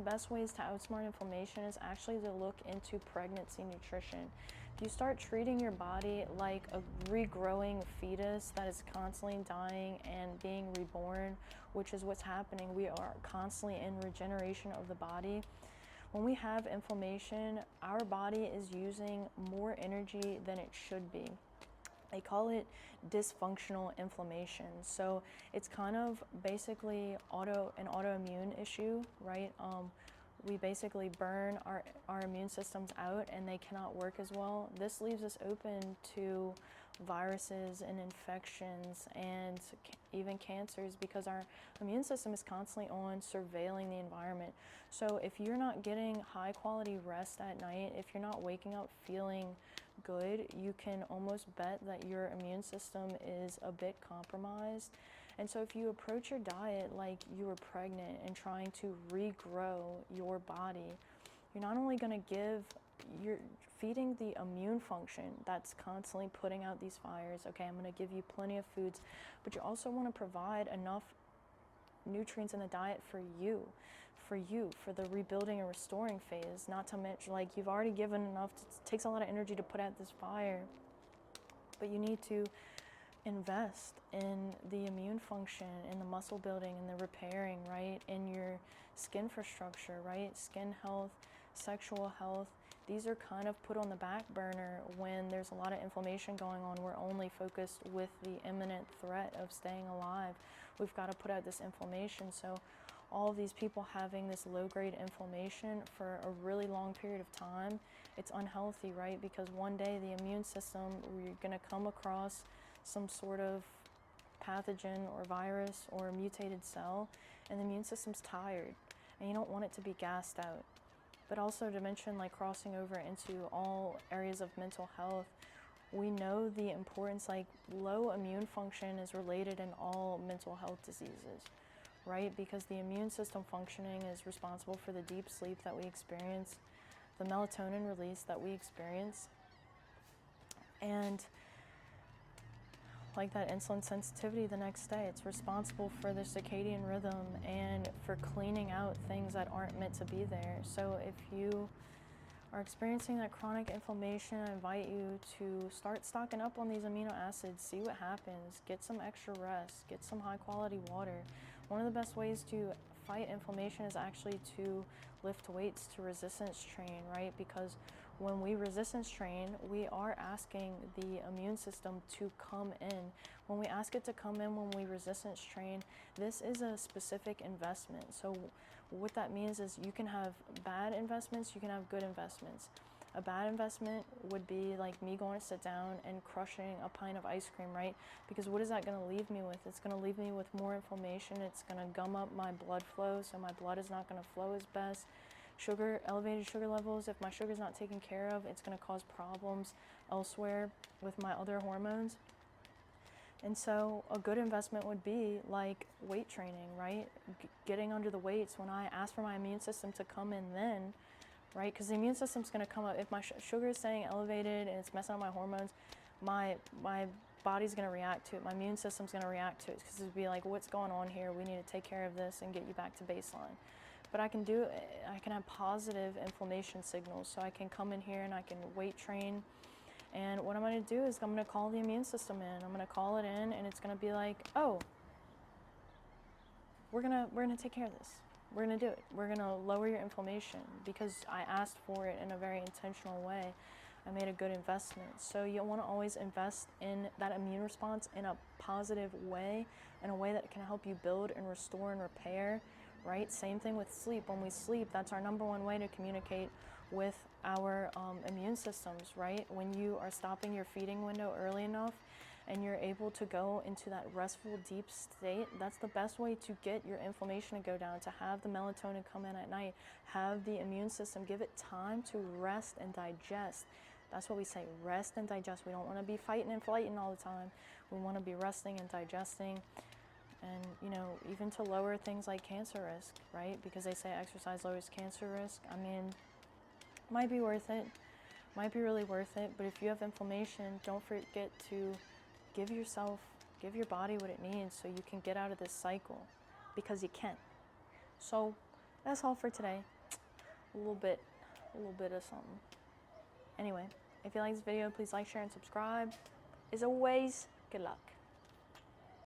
the best ways to outsmart inflammation is actually to look into pregnancy nutrition. If you start treating your body like a regrowing fetus that is constantly dying and being reborn, which is what's happening, we are constantly in regeneration of the body. When we have inflammation, our body is using more energy than it should be. They call it dysfunctional inflammation. So it's kind of basically an autoimmune issue, right? We basically burn our immune systems out and they cannot work as well. This leaves us open to viruses and infections and even cancers because our immune system is constantly on surveilling the environment. So if you're not getting high quality rest at night, if you're not waking up feeling good, you can almost bet that your immune system is a bit compromised. And so if you approach your diet like you were pregnant and trying to regrow your body, you're not only going to you're feeding the immune function that's constantly putting out these fires. Okay, I'm going to give you plenty of foods, but you also want to provide enough nutrients in the diet for the rebuilding and restoring phase. Not to mention, like, you've already given enough, it takes a lot of energy to put out this fire, but you need to invest in the immune function, in the muscle building, in the repairing, right? In your skin infrastructure, right? Skin health, sexual health. These are kind of put on the back burner when there's a lot of inflammation going on. We're only focused with the imminent threat of staying alive. We've got to put out this inflammation. So all of these people having this low-grade inflammation for a really long period of time, it's unhealthy, right? Because one day the immune system, you're going to come across some sort of pathogen or virus or mutated cell, and the immune system's tired, and you don't want it to be gassed out. But also to mention, like, crossing over into all areas of mental health, we know the importance, like, low immune function is related in all mental health diseases, right? Because the immune system functioning is responsible for the deep sleep that we experience, the melatonin release that we experience, and like that insulin sensitivity the next day. It's responsible for the circadian rhythm and for cleaning out things that aren't meant to be there. So if you are experiencing that chronic inflammation, I invite you to start stocking up on these amino acids, see what happens, get some extra rest, get some high quality water. One of the best ways to fight inflammation is actually to lift weights, to resistance train, right? Because when we resistance train, we are asking the immune system to come in. When we ask it to come in, when we resistance train, this is a specific investment. So what that means is you can have bad investments, you can have good investments. A bad investment would be like me going to sit down and crushing a pint of ice cream, right? Because what is that going to leave me with? It's going to leave me with more inflammation. It's going to gum up my blood flow, so my blood is not going to flow as best. Elevated sugar levels, if my sugar is not taken care of, it's going to cause problems elsewhere with my other hormones. And so a good investment would be like weight training, right? Getting under the weights. When I ask for my immune system to come in then, right? Because the immune system's going to come up. If my sugar is staying elevated and it's messing up my hormones, my body's going to react to it. My immune system's going to react to it because it'd be like, what's going on here? We need to take care of this and get you back to baseline. But I can have positive inflammation signals. So I can come in here and I can weight train. And what I'm going to do is I'm going to call the immune system in. I'm going to call it in, and it's going to be like, oh, we're going to take care of this. We're going to do it. We're going to lower your inflammation because I asked for it in a very intentional way. I made a good investment. So you want to always invest in that immune response in a positive way, in a way that can help you build and restore and repair, right? Same thing with sleep. When we sleep, that's our number one way to communicate with our immune systems, right? When you are stopping your feeding window early enough and you're able to go into that restful, deep state, that's the best way to get your inflammation to go down, to have the melatonin come in at night, have the immune system, give it time to rest and digest. That's what we say, rest and digest. We don't want to be fighting and flighting all the time. We want to be resting and digesting. And, even to lower things like cancer risk, right? Because they say exercise lowers cancer risk. I mean, might be worth it, might be really worth it. But if you have inflammation, don't forget to give your body what it needs so you can get out of this cycle, because you can. So that's all for today. A little bit of something. Anyway, if you like this video, please like, share, and subscribe. As always, good luck.